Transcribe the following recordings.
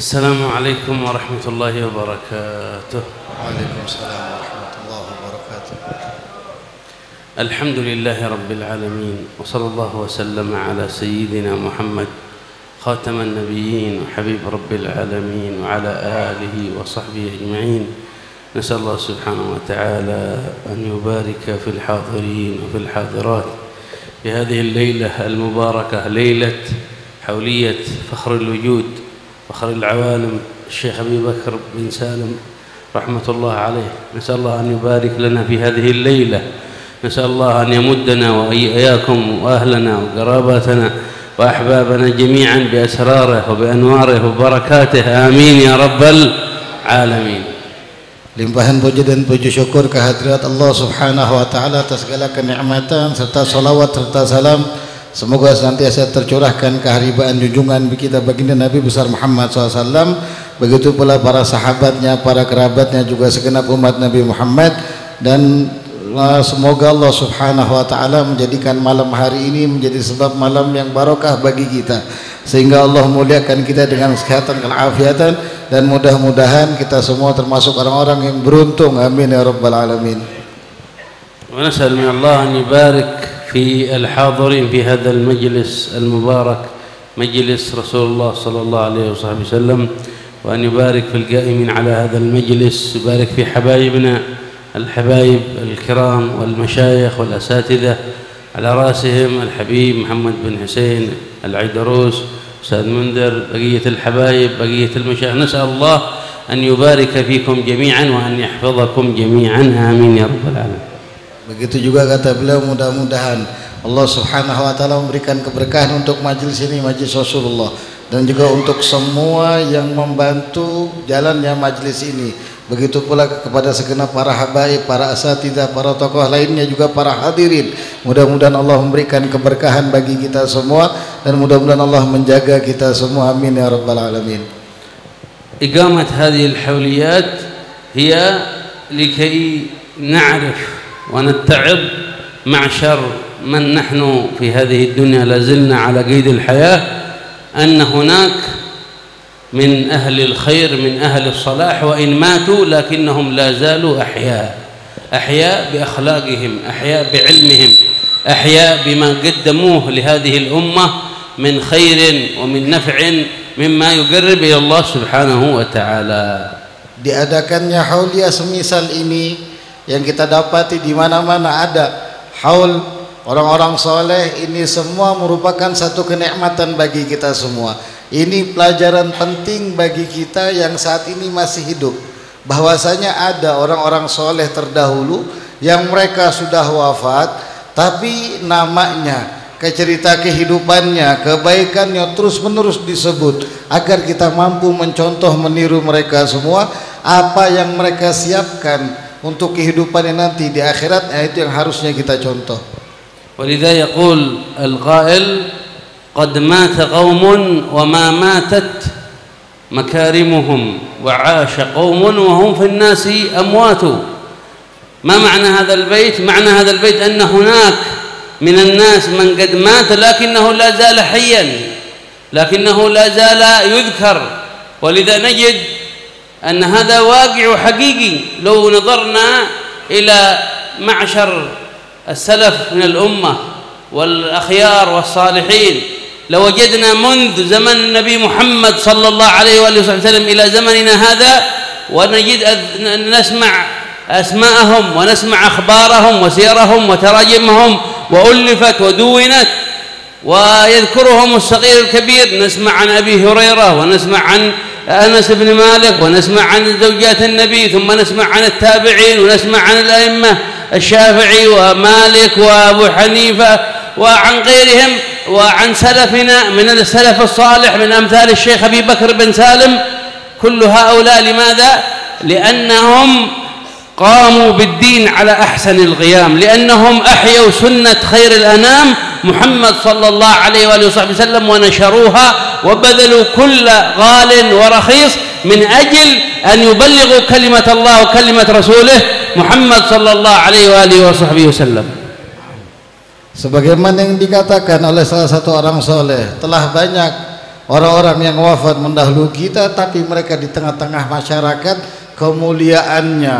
السلام عليكم ورحمة الله وبركاته. وعليكم السلام ورحمة الله وبركاته. الحمد لله رب العالمين، وصلى الله وسلم على سيدنا محمد خاتم النبيين وحبيب رب العالمين وعلى آله وصحبه أجمعين. نسأل الله سبحانه وتعالى أن يبارك في الحاضرين وفي الحاضرات في هذه الليلة المباركة، ليلة حولية فخر الوجود فخر العوالم الشيخ أبي بكر بن سالم رحمة الله عليه. نسأل الله أن يبارك لنا في هذه الليلة، نسأل الله أن يمدنا وإياكم وأهلنا وقراباتنا وأحبابنا جميعا بأسراره وبأنواره وبركاته، آمين يا رب العالمين. Limpahan puji dan puji syukur kehadirat Allah Subhanahu wa taala atas segala kenikmatan serta salawat serta salam semoga senantiasa tercurahkan keharibaan junjungan kita baginda Nabi besar Muhammad SAW, begitu pula para sahabatnya, para kerabatnya, juga segenap umat Nabi Muhammad. Dan semoga Allah Subhanahu wa taala menjadikan malam hari ini menjadi sebab malam yang barokah bagi kita, sehingga Allah muliakan kita dengan kesehatan, kelafiatan, dan mudah-mudahan kita semua termasuk orang-orang yang beruntung. Amin ya rabbal alamin. Wa nas'al min Allah an yubarik في الحاضرين في هذا المجلس المبارك مجلس رسول الله صلى الله عليه وصحبه وسلم، وأن يبارك في القائمين على هذا المجلس، يبارك في حبايبنا الحبايب الكرام والمشايخ والأساتذة، على رأسهم الحبيب محمد بن حسين العيدروس، أستاذ منذر، بقية الحبايب، بقية المشايخ. نسأل الله أن يبارك فيكم جميعا وأن يحفظكم جميعا، آمين يا رب العالمين. Begitu juga kata beliau, mudah-mudahan Allah Subhanahu wa taala memberikan keberkahan untuk majelis ini, majelis Rasulullah, dan juga untuk semua yang membantu jalannya majelis ini. Begitu pula kepada segenap para habaib, para asatidzah, para tokoh lainnya, juga para hadirin. Mudah-mudahan Allah memberikan keberkahan bagi kita semua, dan mudah-mudahan Allah menjaga kita semua, amin ya rabbal alamin. إقامة هذه الحوليات هي لكي نعرف ونتعظ معشر من نحن في هذه الدنيا لازلنا على قيد الحياة أن هناك من أهل الخير من أهل الصلاح وإن ماتوا لكنهم لا زالوا أحياء بأخلاقهم، أحياء بعلمهم، أحياء بما قدموه لهذه الأمة من خير ومن نفع مما يقرب إلى الله سبحانه وتعالى. Diadakannya hauliyah semisal ini yang kita dapati di mana-mana ada haul orang-orang soleh, ini semua merupakan satu kenikmatan bagi kita semua. Ini pelajaran penting bagi kita yang saat ini masih hidup, bahwasanya ada orang-orang soleh terdahulu yang mereka sudah wafat, tapi namanya, cerita kehidupannya, kebaikannya terus-menerus disebut, agar kita mampu mencontoh, meniru mereka semua. Apa yang mereka siapkan untuk kehidupannya nanti di akhirat, itu yang harusnya kita contoh. ولذا يقول القائل قد مات قوم وما ماتت مكارمهم وعاش قوم وهم في الناس أموات. ما معنى هذا البيت؟ معنى هذا البيت أن هناك من الناس من قد مات لكنه لا زال حيا، لكنه لا زال يذكر. ولذا نجد أن هذا واقع حقيقي. لو نظرنا إلى معشر السلف من الأمة والأخيار والصالحين لوجدنا منذ زمن النبي محمد صلى الله عليه وآله وسلم إلى زمننا هذا، ونجد نسمع أسماءهم ونسمع أخبارهم وسيرهم وتراجمهم وألفت ودونت، ويذكرهم الصغير الكبير. نسمع عن أبي هريرة، ونسمع عن أنس بن مالك، ونسمع عن زوجات النبي، ثم نسمع عن التابعين، ونسمع عن الأئمة الشافعي ومالك وأبو حنيفة وعن غيرهم، وعن سلفنا من السلف الصالح من أمثال الشيخ أبي بكر بن سالم. كل هؤلاء لماذا؟ لأنهم قاموا بالدين على أحسن القيام، لأنهم أحيوا سنة خير الأنام محمد صلى الله عليه وآله وسلم ونشروها وبذلوا كل غال ورخيص من أجل أن يبلغوا كلمة الله وكلمة رسوله محمد صلى الله عليه وآله وسلم. Sebagaimana yang dikatakan oleh salah satu orang soleh, telah banyak orang-orang yang wafat mendahului kita, tapi mereka di tengah-tengah masyarakat kemuliaannya,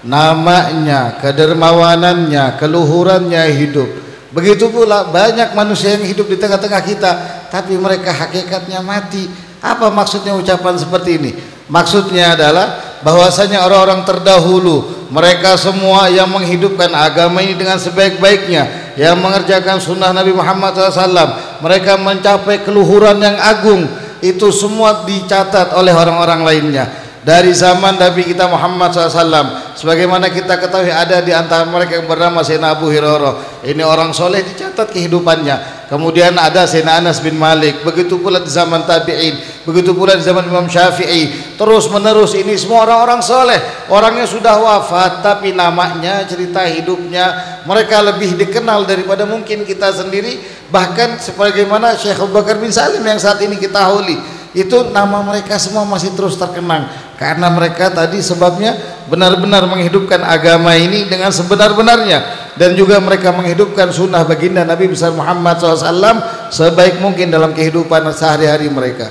namanya, kedermawanannya, keluhurannya hidup. Begitu pula banyak manusia yang hidup di tengah-tengah kita, tapi mereka hakikatnya mati. Apa maksudnya ucapan seperti ini? Maksudnya adalah bahwasanya orang-orang terdahulu, mereka semua yang menghidupkan agama ini dengan sebaik-baiknya, yang mengerjakan sunnah Nabi Muhammad SAW, mereka mencapai keluhuran yang agung. Itu semua dicatat oleh orang-orang lainnya dari zaman Nabi kita Muhammad SAW. Sebagaimana kita ketahui ada di antara mereka yang bernama Sayyidina Abu Hurairah. Ini orang soleh, dicatat kehidupannya. Kemudian ada Sayyidina Anas bin Malik. Begitu pula di zaman tabi'in, begitu pula di zaman Imam Syafi'i. Terus menerus ini semua orang-orang soleh. Orangnya sudah wafat, tapi namanya, cerita hidupnya mereka lebih dikenal daripada mungkin kita sendiri. Bahkan sebagaimana Syekh Abu Bakar bin Salim yang saat ini kita hauli, itu nama mereka semua masih terus terkenang karena mereka tadi sebabnya benar-benar menghidupkan agama ini dengan sebenar-benarnya, dan juga mereka menghidupkan sunnah baginda Nabi besar Muhammad SAW sebaik mungkin dalam kehidupan sehari-hari mereka.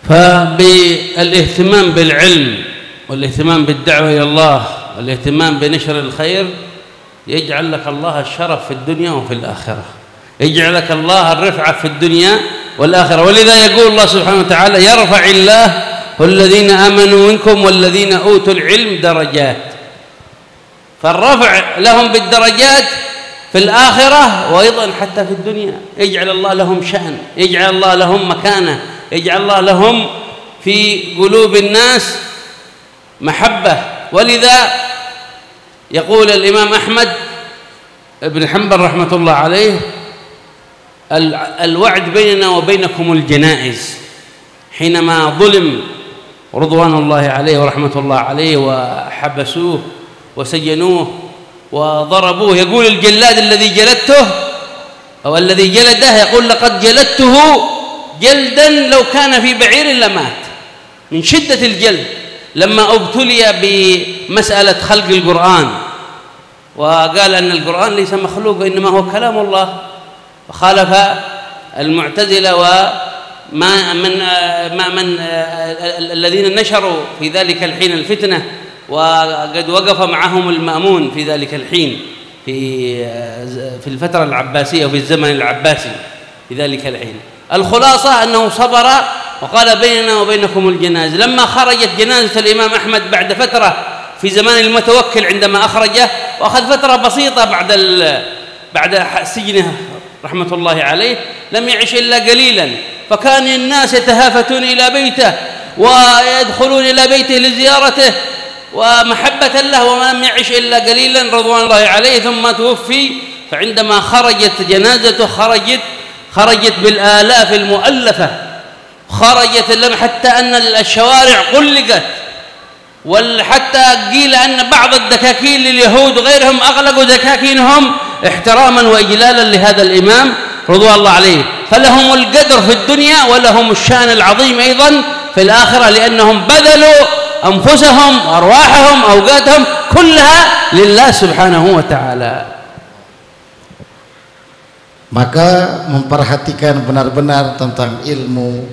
فبالاهتمام بالعلم والاهتمام بالدعوة إلى الله والاهتمام بنشر الخير يجعل لك الله الشرف في الدنيا وفي الآخرة، يجعل لك الله الرفعة في الدنيا والآخرة. ولذا يقول الله سبحانه وتعالى: يرفع الله والذين آمنوا منكم والذين أوتوا العلم درجات. فالرفع لهم بالدرجات في الآخرة وأيضا حتى في الدنيا، يجعل الله لهم شأن، يجعل الله لهم مكانة، يجعل الله لهم في قلوب الناس محبة. ولذا يقول الإمام أحمد بن حنبل رحمة الله عليه: الوعد بيننا وبينكم الجنائز. حينما ظلم رضوان الله عليه ورحمة الله عليه وحبسوه وسجنوه وضربوه، يقول الجلاد الذي جلدته أو الذي جلده يقول: لقد جلدته جلدا لو كان في بعير لمات، من شدة الجلد لما ابتلي بمسألة خلق القرآن، وقال أن القرآن ليس مخلوق إنما هو كلام الله، وخالف المعتزلة من الذين نشروا في ذلك الحين الفتنة، وقد وقف معهم المأمون في ذلك الحين في الفترة العباسية وفي الزمن العباسي في ذلك الحين. الخلاصة أنه صبر وقال: بيننا وبينكم الجنازة. لما خرجت جنازة الإمام أحمد بعد فترة في زمان المتوكل عندما أخرجه، وأخذ فترة بسيطة بعد سجنه رحمة الله عليه، لم يعش إلا قليلا، فكان الناس يتهافتون إلى بيته ويدخلون إلى بيته لزيارته ومحبة له، ولم يعش إلا قليلا رضوان الله عليه ثم توفي. فعندما خرجت جنازته خرجت بالآلاف المؤلفة، خرجت حتى أن الشوارع قلقت، وحتى قيل أن بعض الدكاكين لليهود وغيرهم أغلقوا دكاكينهم احتراما وإجلالا لهذا الإمام رضوان الله عليه. فلهم القدر في الدنيا ولهم الشان العظيم أيضا في الآخرة، لأنهم بذلوا أنفسهم وأرواحهم أوقاتهم كلها لله سبحانه وتعالى. Maka memperhatikan benar-benar tentang ilmu,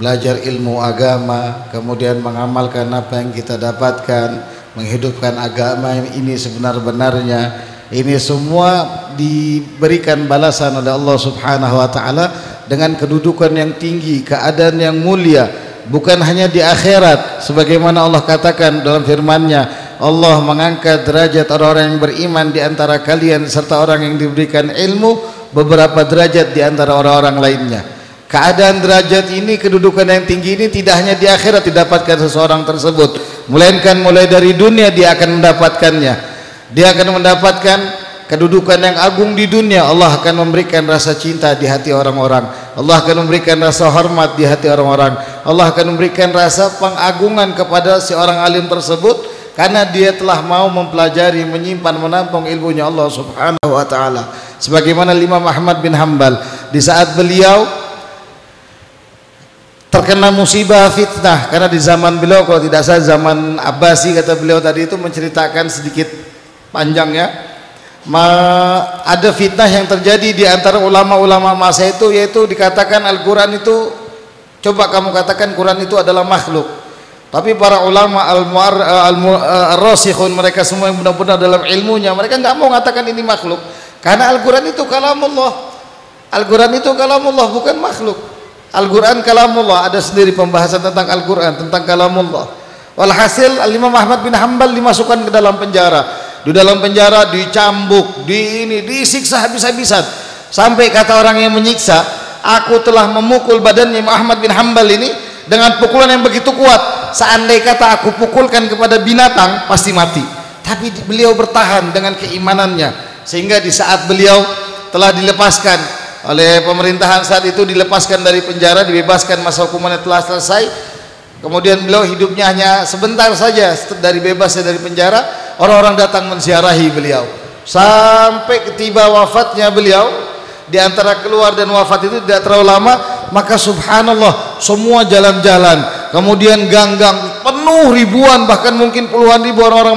belajar ilmu agama, kemudian mengamalkan apa yang kita dapatkan, menghidupkan agama ini sebenar-benarnya. Ini semua diberikan balasan oleh Allah Subhanahu wa taala dengan kedudukan yang tinggi, keadaan yang mulia, bukan hanya di akhirat sebagaimana Allah katakan dalam firman-Nya, Allah mengangkat derajat orang-orang yang beriman di antara kalian serta orang yang diberikan ilmu beberapa derajat di antara orang-orang lainnya. Keadaan derajat ini, kedudukan yang tinggi ini tidak hanya di akhirat didapatkan seseorang tersebut, melainkan mulai dari dunia dia akan mendapatkannya. Dia akan mendapatkan kedudukan yang agung di dunia. Allah akan memberikan rasa cinta di hati orang-orang, Allah akan memberikan rasa hormat di hati orang-orang, Allah akan memberikan rasa pengagungan kepada seorang alim tersebut karena dia telah mau mempelajari, menyimpan, menampung ilmunya Allah Subhanahu wa taala. Sebagaimana Imam Ahmad bin Hanbal, di saat beliau terkena musibah fitnah, karena di zaman beliau, kalau tidak salah zaman Abbasi kata beliau tadi itu, menceritakan sedikit panjangnya, ada fitnah yang terjadi di antara ulama-ulama masa itu, yaitu dikatakan Al-Quran itu, coba kamu katakan Quran itu adalah makhluk. Tapi para ulama al-rasikhun, mereka semua yang benar-benar dalam ilmunya, mereka nggak mau mengatakan ini makhluk, karena Al-Quran itu kalamullah. Al-Quran itu kalamullah, bukan makhluk. Al-Quran kalamullah, ada sendiri pembahasan tentang Al-Quran, tentang kalamullah. Walhasil Imam Ahmad bin Hanbal dimasukkan ke dalam penjara. Di dalam penjara dicambuk, disiksa habis-habisan, sampai kata orang yang menyiksa, aku telah memukul badannya Imam Ahmad bin Hanbal ini dengan pukulan yang begitu kuat, seandai kata aku pukulkan kepada binatang pasti mati. Tapi beliau bertahan dengan keimanannya, sehingga di saat beliau telah dilepaskan oleh pemerintahan saat itu, dilepaskan dari penjara, dibebaskan, masa hukumannya telah selesai, kemudian beliau hidupnya hanya sebentar saja dari bebasnya dari penjara. Orang-orang datang menziarahi beliau sampai ketiba wafatnya beliau. Di antara keluar dan wafat itu tidak terlalu lama, maka subhanallah semua jalan-jalan, kemudian gang-gang penuh, ribuan bahkan mungkin puluhan ribu orang-orang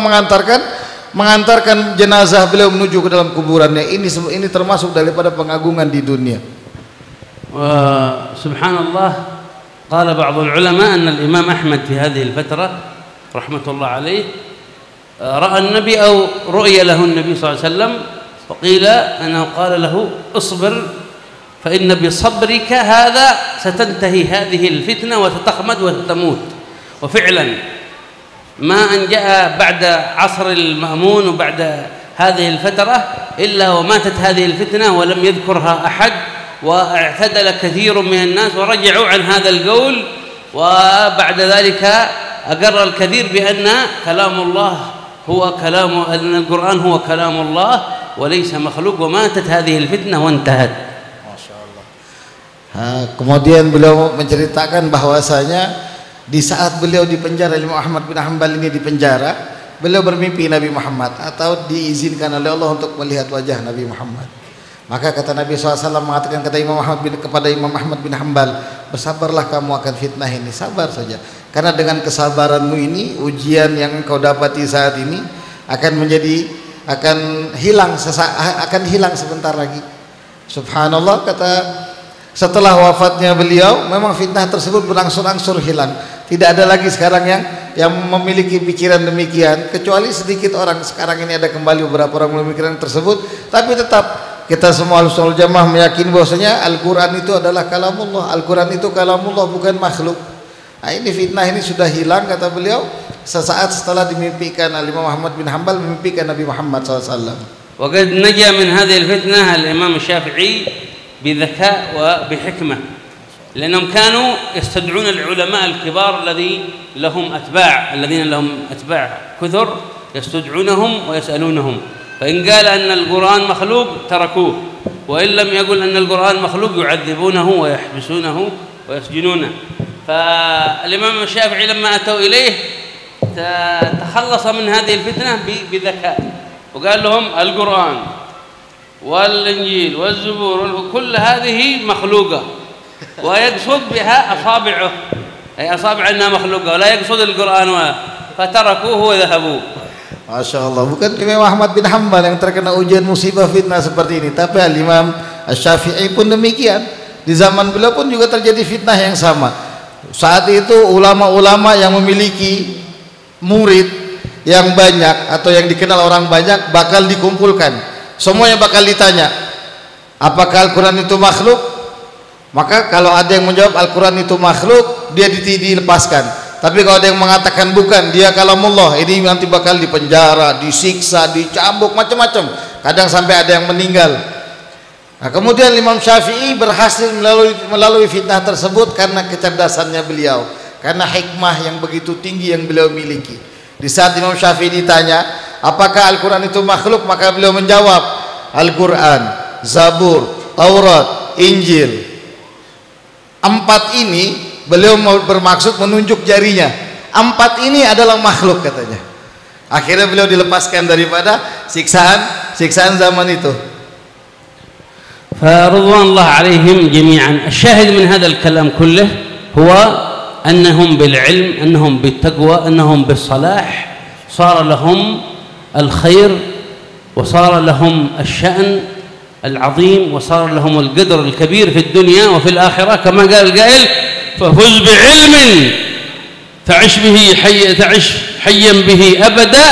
mengantarkan jenazah beliau menuju ke dalam kuburannya. Ini termasuk daripada pengagungan di dunia. Subhanallah, qala ba'd al-ulama anna al-Imam Ahmad fi hadhihi al-fatrah rahmatullah alayh رأى النبي أو رؤي له النبي صلى الله عليه وسلم، وقيل أنه قال له اصبر فإن بصبرك هذا ستنتهي هذه الفتنة وتتخمد وتموت. وفعلا ما أن جاء بعد عصر المأمون وبعد هذه الفترة إلا وماتت هذه الفتنة ولم يذكرها أحد، واعتدل كثير من الناس ورجعوا عن هذا القول، وبعد ذلك أقر الكثير بأن كلام الله هو كلام، أن القرآن هو كلام الله وليس مخلوق، وماتت هذه الفتنة وانتهت. Masya Allah. Kemudian beliau menceritakan bahwasanya di saat beliau di penjara, Imam Ahmad bin Hanbal ini di penjara, beliau bermimpi Nabi Muhammad, atau diizinkan oleh Allah untuk melihat wajah Nabi Muhammad. Maka kata Nabi SAW mengatakan kepada Imam Ahmad bin Hanbal, bersabarlah kamu akan fitnah ini, sabar saja, karena dengan kesabaranmu ini ujian yang kau dapati saat ini akan hilang sebentar lagi. Subhanallah, kata setelah wafatnya beliau memang fitnah tersebut berangsur-angsur hilang. Tidak ada lagi sekarang yang memiliki pikiran demikian, kecuali sedikit orang. Sekarang ini ada kembali beberapa orang memikirkan tersebut, tapi tetap kita semua Ahlussunnah wal Jamaah meyakini bahwasanya Al-Quran itu adalah kalamullah. Al-Quran itu kalamullah, bukan makhluk. Nah, ini fitnah ini sudah hilang, kata beliau, sesaat setelah dimimpikan Imam Ahmad bin Hanbal memimpikan Nabi Muhammad SAW. وقد نجا من هذه الفتنة الإمام الشافعي بذكاء وبحكمة، لأنهم كانوا يستدعون العلماء الكبار الذين لهم أتباع كثر، يستدعونهم ويسألونهم، فإن قال أن القرآن مخلوق تركوه، وإن لم يقل أن القرآن مخلوق يعذبونه ويحبسونه ويسجنونه. فالإمام الشافعي لما أتوا إليه تخلص من هذه الفتنة بذكاء، وقال لهم القرآن والإنجيل والزبور كل هذه مخلوقة، ويقصد بها أصابعه، أي أصابع أنها مخلوقة، ولا يقصد القرآن، فتركوه وذهبوا. Masya Allah, bukan Imam Ahmad bin Hanbal yang terkena ujian musibah fitnah seperti ini, tapi Imam Asy-Syafi'i pun demikian. Di zaman beliau pun juga terjadi fitnah yang sama. Saat itu ulama-ulama yang memiliki murid yang banyak atau yang dikenal orang banyak bakal dikumpulkan, semuanya bakal ditanya, apakah Al-Quran itu makhluk? Maka kalau ada yang menjawab Al-Quran itu makhluk, dia dilepaskan. Tapi kalau ada yang mengatakan bukan, dia kalamullah, ini nanti bakal dipenjara, disiksa, dicambuk, macam-macam. Kadang sampai ada yang meninggal. Nah, kemudian Imam Syafi'i berhasil melalui fitnah tersebut karena kecerdasannya beliau, karena hikmah yang begitu tinggi yang beliau miliki. Di saat Imam Syafi'i ditanya, apakah Al-Quran itu makhluk? Maka beliau menjawab, Al-Quran, Zabur, Taurat, Injil. 4 ini beliau bermaksud menunjuk jarinya. 4 ini adalah makhluk, katanya. Akhirnya beliau dilepaskan daripada siksaan zaman itu. فرضوان الله عليهم جميعا. الشاهد من هذا الكلام كله هو أنهم بالعلم، أنهم بالتقوى، أنهم بالصلاح صار لهم الخير وصار لهم الشأن العظيم وصار لهم القدر الكبير في الدنيا وفي الآخرة، كما قال القائل: ففز بعلم تعش حيا به أبدا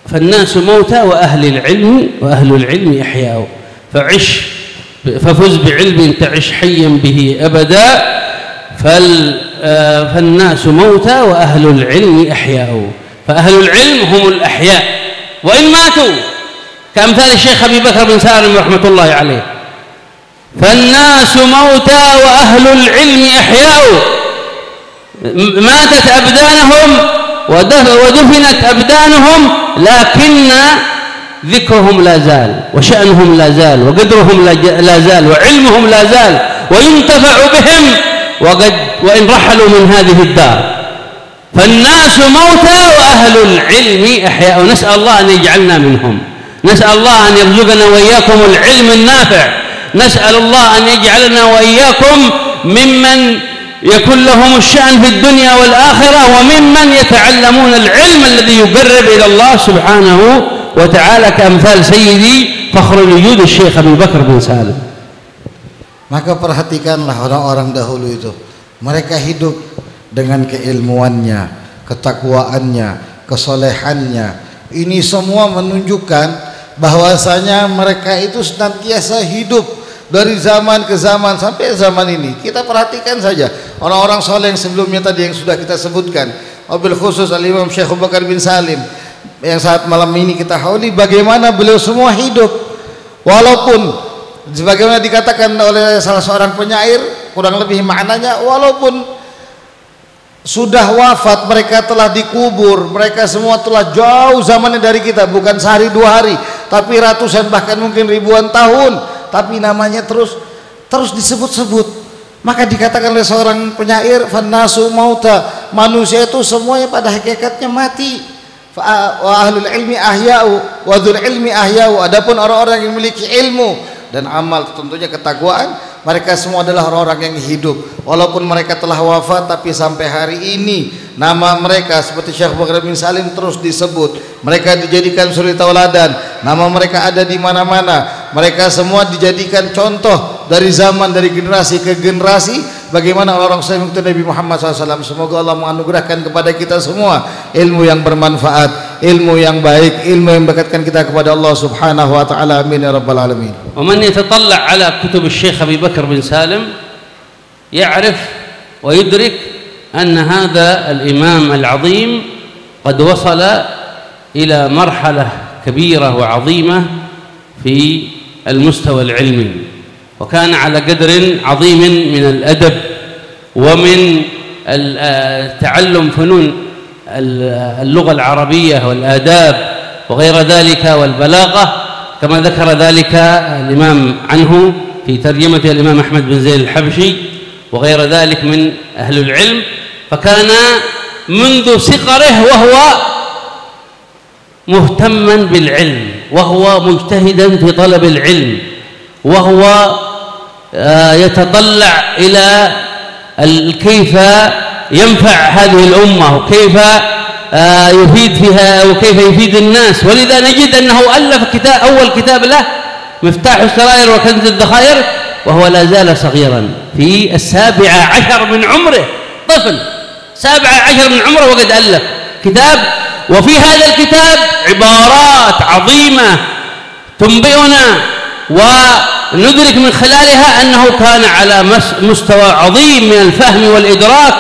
فالناس موتى وأهل العلم أحياء. ففز بعلم تعش حيا به أبدا فالناس موتى وأهل العلم أحياء. فأهل العلم هم الأحياء وإن ماتوا، كأمثال الشيخ أبي بكر بن سالم رحمة الله عليه. فالناس موتى وأهل العلم أحياء، ماتت أبدانهم ودفنت أبدانهم، لكن ذكرهم لا زال وشأنهم لا زال وقدرهم لا زال وعلمهم لا زال، وينتفع بهم وإن رحلوا من هذه الدار. فالناس موتى وأهل العلم أحياء. نسأل الله أن يجعلنا منهم، نسأل الله أن يرزقنا وإياكم العلم النافع، نسأل الله أن يجعلنا وإياكم ممن يكون لهم الشأن في الدنيا والآخرة، وممن يتعلمون العلم الذي يقرب إلى الله سبحانه وتعالى، كأمثال سيدي فخر الوجود الشيخ أبي بكر bin Salim. Maka perhatikanlah orang-orang dahulu itu, mereka hidup dengan keilmuannya, ketakwaannya, kesolehannya. Ini semua menunjukkan bahwasanya mereka itu senantiasa hidup dari zaman ke zaman sampai zaman ini. Kita perhatikan saja orang-orang soleh yang sebelumnya tadi yang sudah kita sebutkan, wabil khusus Al-Imam Syekh Abu Bakar bin Salim yang saat malam ini kita hauli, bagaimana beliau semua hidup, walaupun sebagaimana dikatakan oleh salah seorang penyair, kurang lebih maknanya, walaupun sudah wafat, mereka telah dikubur, mereka semua telah jauh zamannya dari kita, bukan sehari dua hari, tapi ratusan bahkan mungkin ribuan tahun, tapi namanya terus disebut-sebut. Maka dikatakan oleh seorang penyair, fannasu mauta, manusia itu semuanya pada hakikatnya mati. Wa ahlul ilmi ahya'u wa dzul ilmi ahya'u. Adapun orang-orang yang memiliki ilmu dan amal, tentunya ketakwaan, mereka semua adalah orang-orang yang hidup walaupun mereka telah wafat, tapi sampai hari ini nama mereka seperti Syekh Abu Bakar bin Salim terus disebut. Mereka dijadikan suri tauladan, nama mereka ada di mana-mana. Mereka semua dijadikan contoh dari zaman, dari generasi ke generasi, bagaimana orang saleh Nabi Muhammad SAW. Semoga Allah menganugerahkan kepada kita semua ilmu yang bermanfaat, ilmu yang baik, ilmu yang mendekatkan kita kepada Allah Subhanahu wa taala. Amin ya rabbal alamin. ومن يتطلع على كتب الشيخ أبي بكر بن سالم يعرف ويدرك أن هذا الإمام العظيم قد وصل إلى مرحلة كبيرة وعظيمة في المستوى العلمي، وكان على قدر عظيم من الأدب ومن تعلم فنون اللغة العربية والآداب وغير ذلك والبلاغة، كما ذكر ذلك الإمام عنه في ترجمة الإمام أحمد بن زين الحبشي وغير ذلك من أهل العلم. فكان منذ صغره وهو مهتما بالعلم، وهو مجتهدا في طلب العلم، وهو يتطلع إلى كيف ينفع هذه الأمة وكيف يفيد فيها وكيف يفيد الناس. ولذا نجد أنه ألف أول كتاب له مفتاح السرائر وكنز الذخائر وهو لا زال صغيرا في 17 من عمره، طفل 17 من عمره وقد ألف كتاب. وفي هذا الكتاب عبارات عظيمة تنبئنا وندرك من خلالها أنه كان على مستوى عظيم من الفهم والإدراك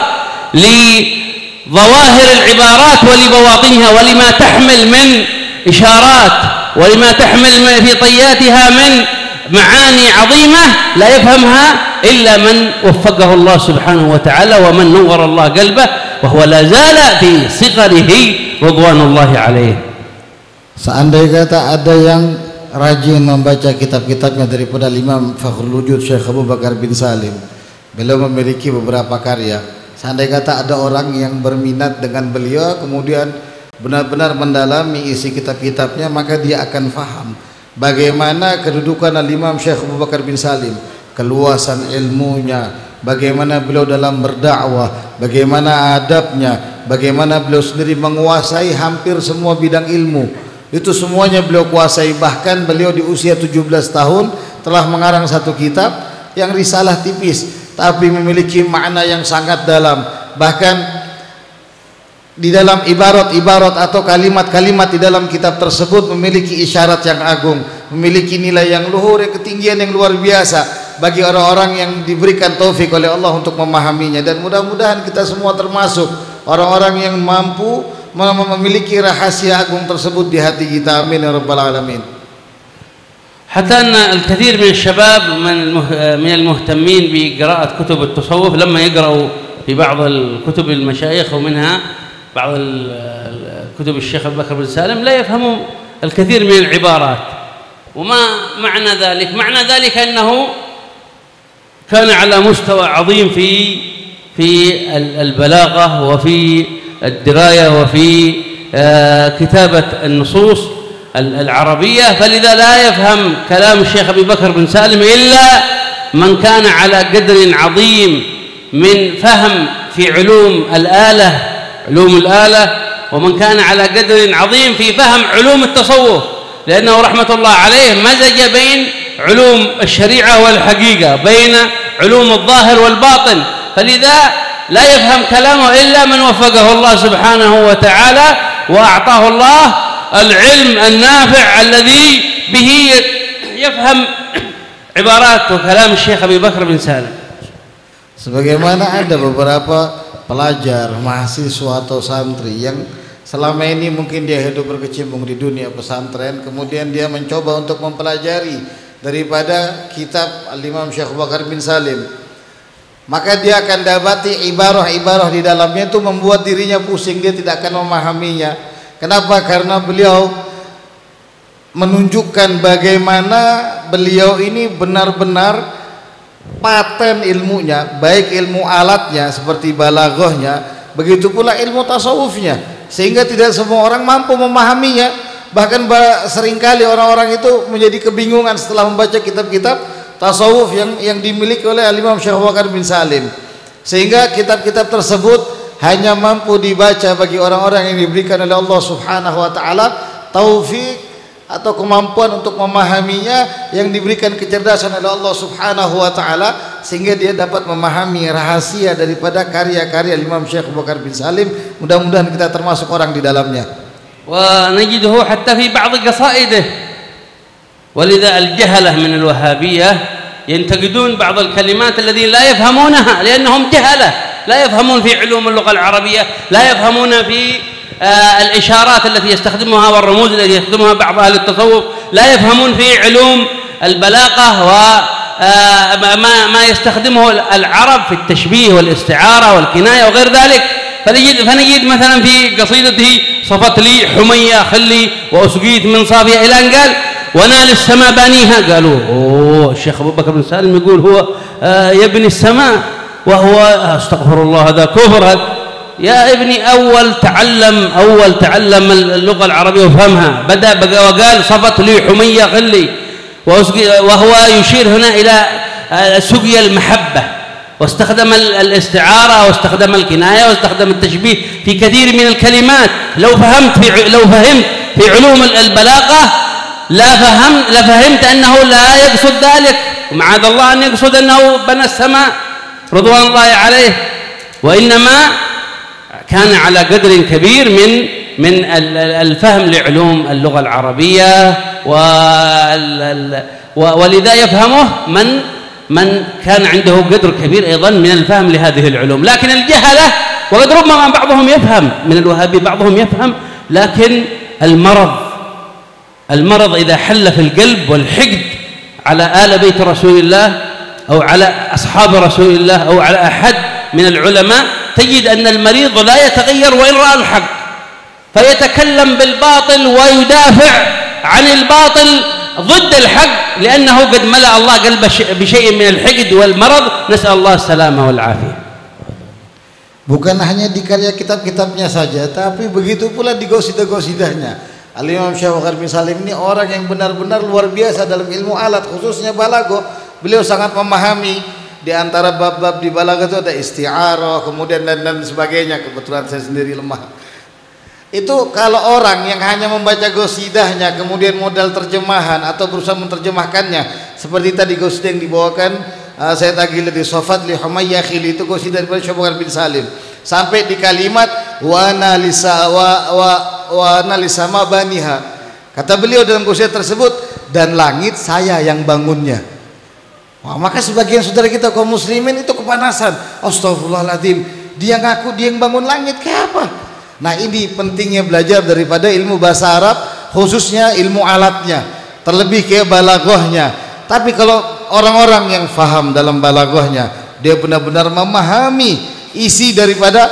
لظواهر العبارات ولبواطنها ولما تحمل من إشارات ولما تحمل في طياتها من معاني عظيمة لا يفهمها إلا من وفقه الله سبحانه وتعالى ومن نور الله قلبه، وهو لا زال في صغره رضوان الله عليه. Seandainya kata ada yang rajin membaca kitab-kitabnya daripada Imam Fakhrul Wujud Syekh Abu Bakar bin Salim, beliau memiliki beberapa karya. Seandainya kata ada orang yang berminat dengan beliau kemudian benar-benar mendalami isi kitab-kitabnya, maka dia akan faham bagaimana kedudukan Al-Imam Syekh Abu Bakar bin Salim, keluasan ilmunya, bagaimana beliau dalam berdakwah, bagaimana adabnya, bagaimana beliau sendiri menguasai hampir semua bidang ilmu. Itu semuanya beliau kuasai. Bahkan beliau di usia 17 tahun telah mengarang satu kitab yang risalah tipis tapi memiliki makna yang sangat dalam. Bahkan di dalam ibarat-ibarat atau kalimat-kalimat di dalam kitab tersebut memiliki isyarat yang agung, memiliki nilai yang luhur, ketinggian yang luar biasa bagi orang-orang yang diberikan taufik oleh Allah untuk memahaminya. Dan mudah-mudahan kita semua termasuk orang-orang yang mampu memiliki rahasia agung tersebut di hati kita. Amin ya rabbal alamin. حتى أن الكثير من الشباب من المهتمين بقراءة كتب التصوف لما يقرأوا في بعض الكتب المشايخ ومنها بعض كتب الشيخ أبو بكر بن سالم لا يفهمون الكثير من العبارات. وما معنى ذلك؟ معنى ذلك أنه كان على مستوى عظيم في البلاغة وفي الدراية وفي كتابة النصوص العربية، فلذا لا يفهم كلام الشيخ أبي بكر بن سالم إلا من كان على قدر عظيم من فهم في علوم الآلة، ومن كان على قدر عظيم في فهم علوم التصوف، لأنه رحمة الله عليه مزج بين علوم الشريعة والحقيقة، بين علوم الظاهر والباطن، فلذا لا يفهم كلامه إلا من وفقه الله سبحانه وتعالى وأعطاه الله العلم النافع الذي به يفهم عبارات وكلام الشيخ أبي بكر بن سالم. Sebagaimana ada beberapa pelajar, mahasiswa atau santri yang selama ini mungkin dia hidup berkecimpung di dunia pesantren, kemudian dia mencoba untuk mempelajari daripada kitab Al-Imam Syekh Abu Bakar bin Salim, maka dia akan dapati ibarah-ibarah di dalamnya itu membuat dirinya pusing, dia tidak akan memahaminya. Kenapa? Karena beliau menunjukkan bagaimana beliau ini benar-benar paten ilmunya, baik ilmu alatnya seperti balaghahnya, begitu pula ilmu tasawufnya, sehingga tidak semua orang mampu memahaminya. Bahkan seringkali orang-orang itu menjadi kebingungan setelah membaca kitab-kitab tasawuf yang dimiliki oleh Al-Imam Syekh Abu Bakar bin Salim, sehingga kitab-kitab tersebut hanya mampu dibaca bagi orang-orang yang diberikan oleh Allah Subhanahu wa taala taufik atau kemampuan untuk memahaminya, yang diberikan kecerdasan oleh Allah Subhanahu wa taala, sehingga dia dapat memahami rahasia daripada karya-karya Imam Syekh Abu Bakar bin Salim. Mudah-mudahan kita termasuk orang di dalamnya. Wa najiduhu hatta fi ba'd qasaidihi. Walidha al-jahalah min al-wahhabiyyah yantaqidun ba'd al-kalimat alladhi la yafhamunaha li'annahum jahalah. لا يفهمون في علوم اللغة العربية، لا يفهمون في الإشارات التي يستخدمها والرموز التي يستخدمها بعض أهل التصوف، لا يفهمون في علوم البلاغة وما يستخدمه العرب في التشبيه والاستعارة والكناية وغير ذلك. فنجد مثلا في قصيدته صفت لي حمية خلي وأسقيت من صافية إلى أن قال ونال السماء بانيها. قالوا أوه الشيخ أبو بكر بن سالم يقول هو يبني السماء وهو استغفر الله هذا كفر. يا ابني أول تعلم اللغة العربية وفهمها، بدأ وقال صفت لي حمية غلي، وهو يشير هنا إلى سقيا المحبة، واستخدم الاستعارة واستخدم الكناية واستخدم التشبيه في كثير من الكلمات. لو فهمت في علوم البلاغة لفهمت أنه لا يقصد ذلك، ومعاذ الله أن يقصد أنه بنى السماء رضوان الله عليه، وإنما كان على قدر كبير من الفهم لعلوم اللغة العربية، ولذا يفهمه من كان عنده قدر كبير أيضا من الفهم لهذه العلوم. لكن الجهلة، وقد ربما بعضهم يفهم من الوهابي، بعضهم يفهم، لكن المرض إذا حل في القلب والحقد على آل بيت رسول الله أو على أصحاب رسول الله أو على أحد من العلماء، تجد أن المريض لا يتغير وإن رأى الحق، فيتكلم بالباطل ويدافع عن الباطل ضد الحق، لأنه قد ملأ الله قلبه بشيء من الحقد والمرض. نسأل الله السلامة والعافية. Bukan hanya di karya kitab-kitabnya saja, tapi begitu pula di qasidah-qasidahnya. Al-Imam Syekh Abu Bakar bin Salim ini orang yang benar-benar luar biasa dalam ilmu alat, khususnya balaghah. beliau sangat memahami. Di antara bab-bab di balaghah itu ada isti'arah, kemudian dan sebagainya. Kebetulan saya sendiri lemah. Itu kalau orang yang hanya membaca gosidahnya kemudian modal terjemahan atau berusaha menerjemahkannya, seperti tadi gosidah yang dibawakan saya tagih di Sofat li Humayyah Khili, itu gosidah dari Syekh Bakar bin Salim sampai di kalimat wa analisama baniha. Kata beliau dalam gosidah tersebut, dan langit saya yang bangunnya. Wah, maka sebagian saudara kita kaum muslimin itu kepanasan. Astagfirullahaladzim, dia ngaku dia yang bangun langit, kayak apa? Nah, ini pentingnya belajar daripada ilmu bahasa Arab, khususnya ilmu alatnya, terlebih ke balaghahnya. Tapi kalau orang-orang yang faham dalam balaghahnya, dia benar-benar memahami isi daripada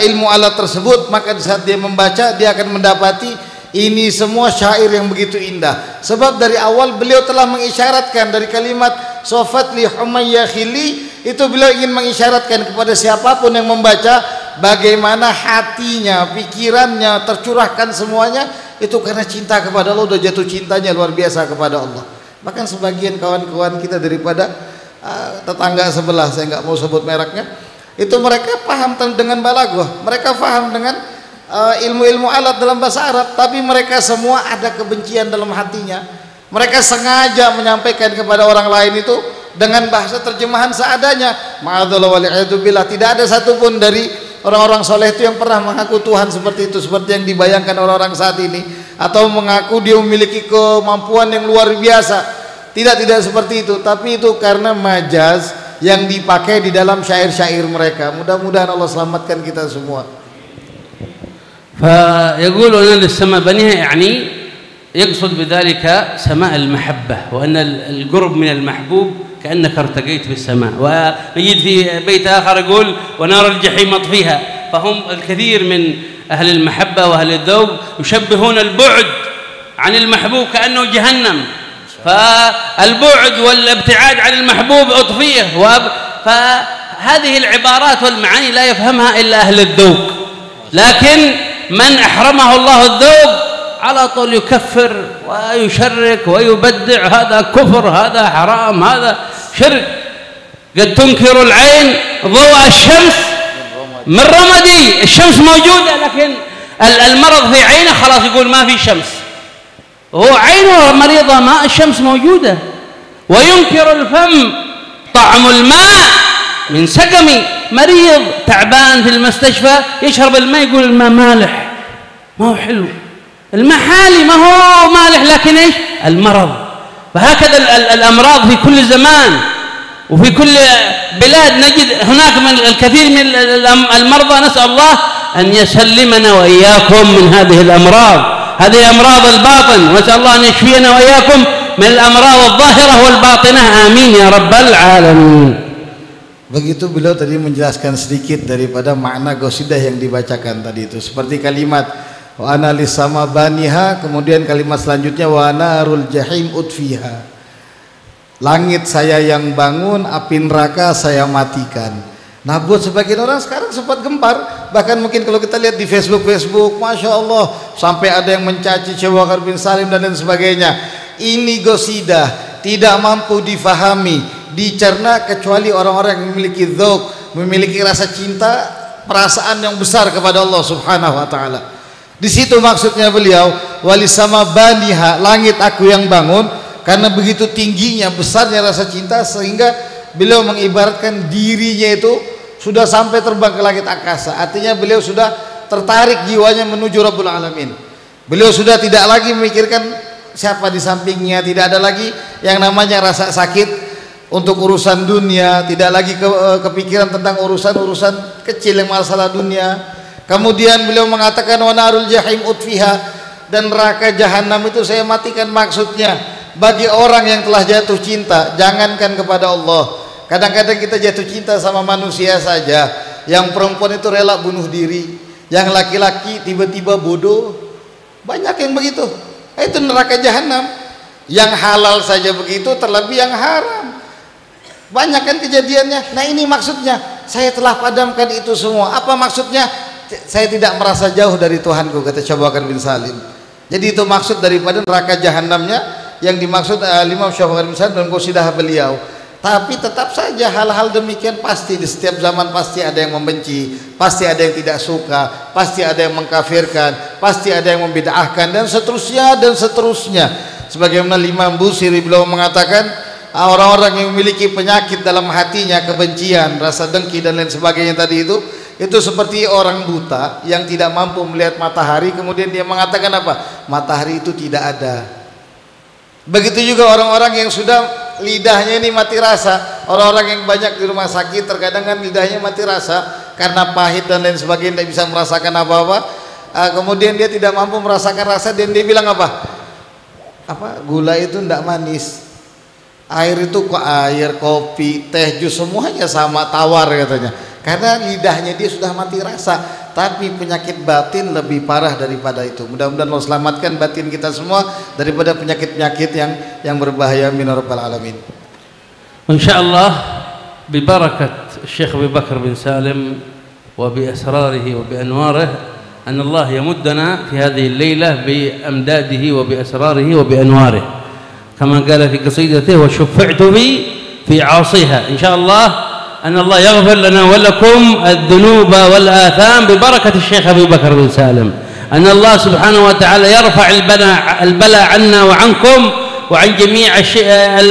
ilmu alat tersebut, maka di saat dia membaca, dia akan mendapati ini semua syair yang begitu indah. Sebab dari awal beliau telah mengisyaratkan dari kalimat Sofat li Humayyah Khili, itu beliau ingin mengisyaratkan kepada siapapun yang membaca bagaimana hatinya, pikirannya tercurahkan semuanya itu karena cinta kepada Allah, udah jatuh cintanya luar biasa kepada Allah. Bahkan sebagian kawan-kawan kita daripada tetangga sebelah, saya nggak mau sebut mereknya, itu mereka paham dengan balaghah, mereka paham dengan ilmu-ilmu alat dalam bahasa Arab, tapi mereka semua ada kebencian dalam hatinya. Mereka sengaja menyampaikan kepada orang lain itu dengan bahasa terjemahan seadanya. Ma'adzallah wali'idzubillah, tidak ada satupun dari orang-orang soleh itu yang pernah mengaku Tuhan seperti itu, seperti yang dibayangkan orang-orang saat ini, atau mengaku dia memiliki kemampuan yang luar biasa. Tidak seperti itu, tapi itu karena majaz yang dipakai di dalam syair-syair mereka. Mudah-mudahan Allah selamatkan kita semua. فيقول أن للسماء بنيها، يعني يقصد بذلك سماء المحبة، وأن القرب من المحبوب كأنك ارتقيت في السماء. ونجد في بيت آخر يقول ونار الجحيم اطفيها. فهم الكثير من أهل المحبة وأهل الذوق يشبهون البعد عن المحبوب كأنه جهنم، فالبعد والابتعاد عن المحبوب أطفيه. فهذه العبارات والمعاني لا يفهمها إلا أهل الذوق، لكن من أحرمه الله الذوق على طول يكفر ويشرك ويبدع، هذا كفر، هذا حرام، هذا شرك. قد تنكر العين ضوء الشمس من رمدي، الشمس موجودة لكن المرض في عينه خلاص يقول ما في شمس، هو عينه مريضة ما الشمس موجودة. وينكر الفم طعم الماء من سقمي، مريض تعبان في المستشفى يشرب الماء يقول الماء مالح، ما هو حلو، الماء حالي ما هو مالح، لكن ايش المرض. فهكذا الأمراض في كل زمان وفي كل بلاد نجد هناك من الكثير من المرضى، نسأل الله أن يسلمنا وإياكم من هذه الأمراض، هذه أمراض الباطن، ونسأل الله أن يشفينا وإياكم من الأمراض الظاهرة والباطنة، آمين يا رب العالمين. Begitu beliau tadi menjelaskan sedikit daripada makna gosidah yang dibacakan tadi itu, seperti kalimat wa analis sama baniha, kemudian kalimat selanjutnya wa narul jahim utfiha, langit saya yang bangun, api neraka saya matikan. Nah, buat sebagian orang sekarang sempat gempar, bahkan mungkin kalau kita lihat di Facebook, Masya Allah, sampai ada yang mencaci Syekh Bakar bin Salim dan lain sebagainya. Ini gosidah tidak mampu difahami, dicerna kecuali orang-orang yang memiliki dzauq, memiliki rasa cinta, perasaan yang besar kepada Allah Subhanahu wa taala. Di situ maksudnya beliau walisama baniha, langit aku yang bangun, karena begitu tingginya, besarnya rasa cinta sehingga beliau mengibaratkan dirinya itu sudah sampai terbang ke langit angkasa. Artinya beliau sudah tertarik jiwanya menuju Rabbul Alamin. Beliau sudah tidak lagi memikirkan siapa di sampingnya, tidak ada lagi yang namanya rasa sakit untuk urusan dunia, tidak lagi kepikiran tentang urusan-urusan kecil yang masalah dunia. Kemudian beliau mengatakan wa narul jahim utfiha, dan neraka jahanam itu saya matikan. Maksudnya bagi orang yang telah jatuh cinta, jangankan kepada Allah, kadang-kadang kita jatuh cinta sama manusia saja. Yang perempuan itu rela bunuh diri, yang laki-laki tiba-tiba bodoh, banyak yang begitu. Itu neraka jahanam. Yang halal saja begitu, terlebih yang haram. Banyak kan kejadiannya. Nah, ini maksudnya saya telah padamkan itu semua. Apa maksudnya? Saya tidak merasa jauh dari Tuhanku, kata Syekh Bakar bin Salim. Jadi itu maksud daripada neraka jahanamnya yang dimaksud Imam Syekh Bakar bin Salim dalam qasidah beliau. Tapi tetap saja hal-hal demikian pasti di setiap zaman pasti ada yang membenci, pasti ada yang tidak suka, pasti ada yang mengkafirkan, pasti ada yang membid'ahkan dan seterusnya. Sebagaimana Imam Busiri beliau mengatakan, orang-orang yang memiliki penyakit dalam hatinya, kebencian, rasa dengki dan lain sebagainya tadi itu seperti orang buta yang tidak mampu melihat matahari, kemudian dia mengatakan apa? Matahari itu tidak ada. Begitu juga orang-orang yang sudah lidahnya ini mati rasa. Orang-orang yang banyak di rumah sakit terkadang kan lidahnya mati rasa karena pahit dan lain sebagainya, tidak bisa merasakan apa-apa. Kemudian dia tidak mampu merasakan rasa dan dia bilang apa? Gula itu tidak manis, air itu kok air, kopi, teh, jus semuanya sama, tawar katanya. Karena lidahnya dia sudah mati rasa. Tapi penyakit batin lebih parah daripada itu. Mudah-mudahan Allah selamatkan batin kita semua daripada penyakit-penyakit yang berbahaya. Amin ya rabbal alamin. Insyaallah bibarakat Syekh Abu Bakar bin Salim wa bi asrarihi wa bi anwarihi an Allah yamuddana fi hadhihi al-laila bi amdadihi wa bi asrarihi wa bi anwarihi kama qala fi qasidatihi wa shufa'tu bi fi 'asiha. Insyaallah أن الله يغفر لنا ولكم الذنوب والآثام ببركة الشيخ أبي بكر بن سالم. أن الله سبحانه وتعالى يرفع البلاء عنا وعنكم وعن جميع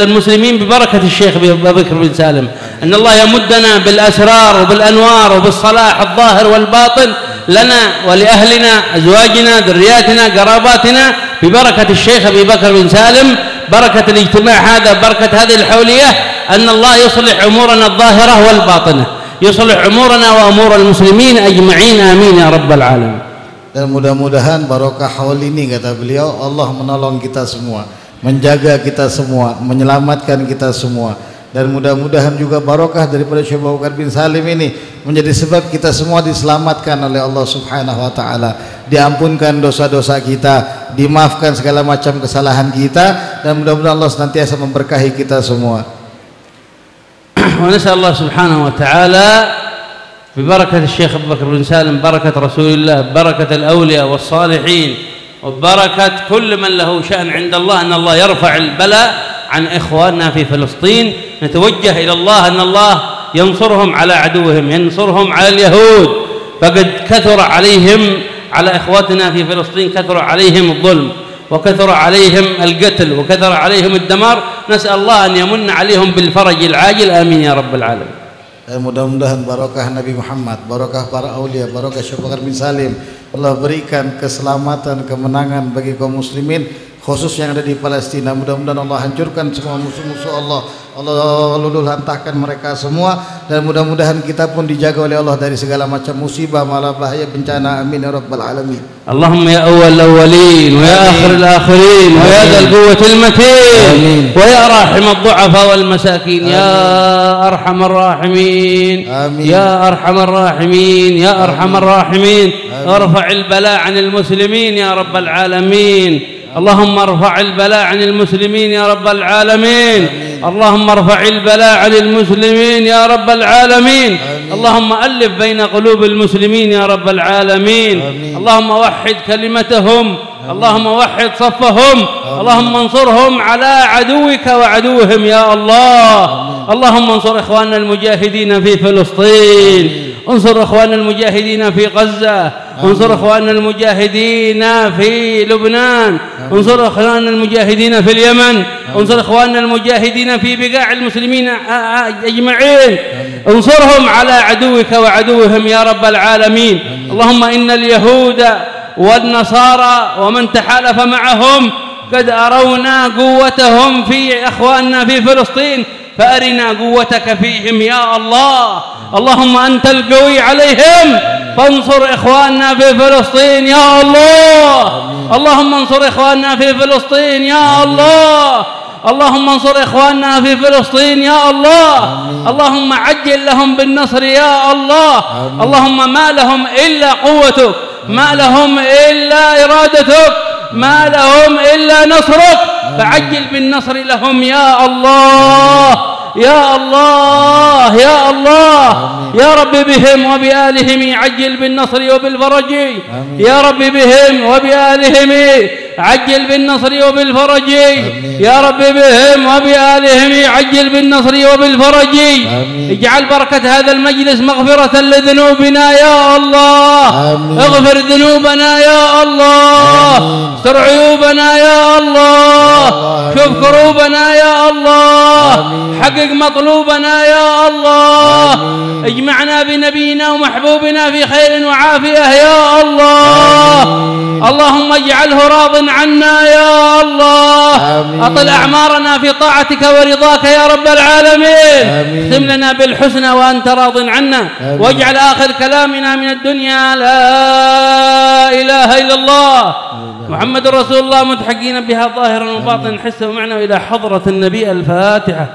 المسلمين ببركة الشيخ أبي بكر بن سالم. أن الله يمدنا بالأسرار وبالأنوار وبالصلاح الظاهر والباطن لنا ولأهلنا أزواجنا ذرياتنا قراباتنا ببركة الشيخ أبي بكر بن سالم. بركة الاجتماع هذا، بركة هذه الحولية، أن الله يصلح أمورنا الظاهرة والباطنة، يصلح أمورنا وأمور المسلمين أجمعين. آمين يا رب العالمين. Dan mudah-mudahan barokah haul ini, kata beliau, Allah menolong kita semua, menjaga kita semua, menyelamatkan kita semua. Dan mudah-mudahan juga barokah daripada Syekh Abu Bakar bin Salim ini menjadi sebab kita semua diselamatkan oleh Allah Subhanahu wa taala, diampunkan dosa-dosa kita, dimaafkan segala macam kesalahan kita, dan mudah-mudahan Allah senantiasa memberkahi kita semua. ونسأل الله سبحانه وتعالى ببركة الشيخ أبو بكر بن سالم، بركة رسول الله، بركة الأولياء والصالحين، وبركة كل من له شأن عند الله، أن الله يرفع البلاء عن إخواننا في فلسطين. نتوجه إلى الله أن الله ينصرهم على عدوهم، ينصرهم على اليهود، فقد كثر عليهم، على إخواتنا في فلسطين كثر عليهم الظلم وكثر عليهم القتل وكثر عليهم الدمار. نسأل الله أن يمن عليهم بالفرج العاجل. آمين يا رب العالمين. Mudah-mudahan barokah Nabi Muhammad, barokah para aulia, barokah Syekh Abu Bakar bin Salim, Allah berikan keselamatan, kemenangan bagi kaum muslimin, khusus yang ada di Palestina. Mudah-mudahan Allah hancurkan semua musuh-musuh Allah, Allah luluh lantahkan mereka semua, dan mudah-mudahan kita pun dijaga oleh Allah dari segala macam musibah, malah bahaya, bencana. Amin ya rabbal alamin. اللهم يا أول الأولين ويا آخر الآخرين ويا ذا القوة المتين ويا راحم الضعفاء والمساكين يا أرحم الراحمين يا أرحم الراحمين يا أرحم الراحمين. ارفع البلاء عن المسلمين يا رب العالمين. اللهم ارفع البلاء عن المسلمين يا رب العالمين. اللهم ارفع البلاء عن المسلمين يا رب العالمين. اللهم ألف بين قلوب المسلمين يا رب العالمين. اللهم وحد كلمتهم، اللهم وحد صفهم، اللهم انصرهم على عدوك وعدوهم يا الله. اللهم انصر إخواننا المجاهدين في فلسطين، انصر إخواننا المجاهدين في غزة، انصر إخواننا المجاهدين في لبنان، انصر إخواننا المجاهدين في اليمن، انصر إخواننا المجاهدين في بقاع المسلمين أجمعين، انصرهم على عدوك وعدوهم يا رب العالمين. اللهم إن اليهود والنصارى ومن تحالف معهم قد أرونا قوتهم في أخواننا في فلسطين، فأرنا قوتك فيهم يا الله. اللهم أنت القوي عليهم، فانصر إخواننا في فلسطين يا الله. اللهم انصر إخواننا في فلسطين يا الله. اللهم انصر إخواننا في فلسطين يا الله. اللهم عجل لهم بالنصر يا الله. اللهم ما لهم إلا قوتك، ما لهم إلا إرادتك، ما لهم إلا نصرك، فعجل بالنصر لهم يا الله يا الله يا الله. يا رب بهم وبآلهم عجل بالنصر وبالفرج. يا رب بهم وبآلهم عجل بالنصر وبالفرج يا رب بهم وبآلهم عجل بالنصر وبالفرج اجعل بركة هذا المجلس مغفرة لذنوبنا يا الله اغفر ذنوبنا يا الله استر عيوبنا يا الله شوف كروبنا يا الله حقق مطلوبنا يا الله اجمعنا بنبينا ومحبوبنا في خير وعافية يا الله اللهم اجعله راض عنا يا الله أطل أعمارنا في طاعتك ورضاك يا رب العالمين اختم لنا بالحسنى وأنت راض عنا واجعل آخر كلامنا من الدنيا لا إله إلا الله محمد رسول الله متحقين بها ظاهرا وباطنا حسا ومعنى إلى حضرة النبي. الفاتحة.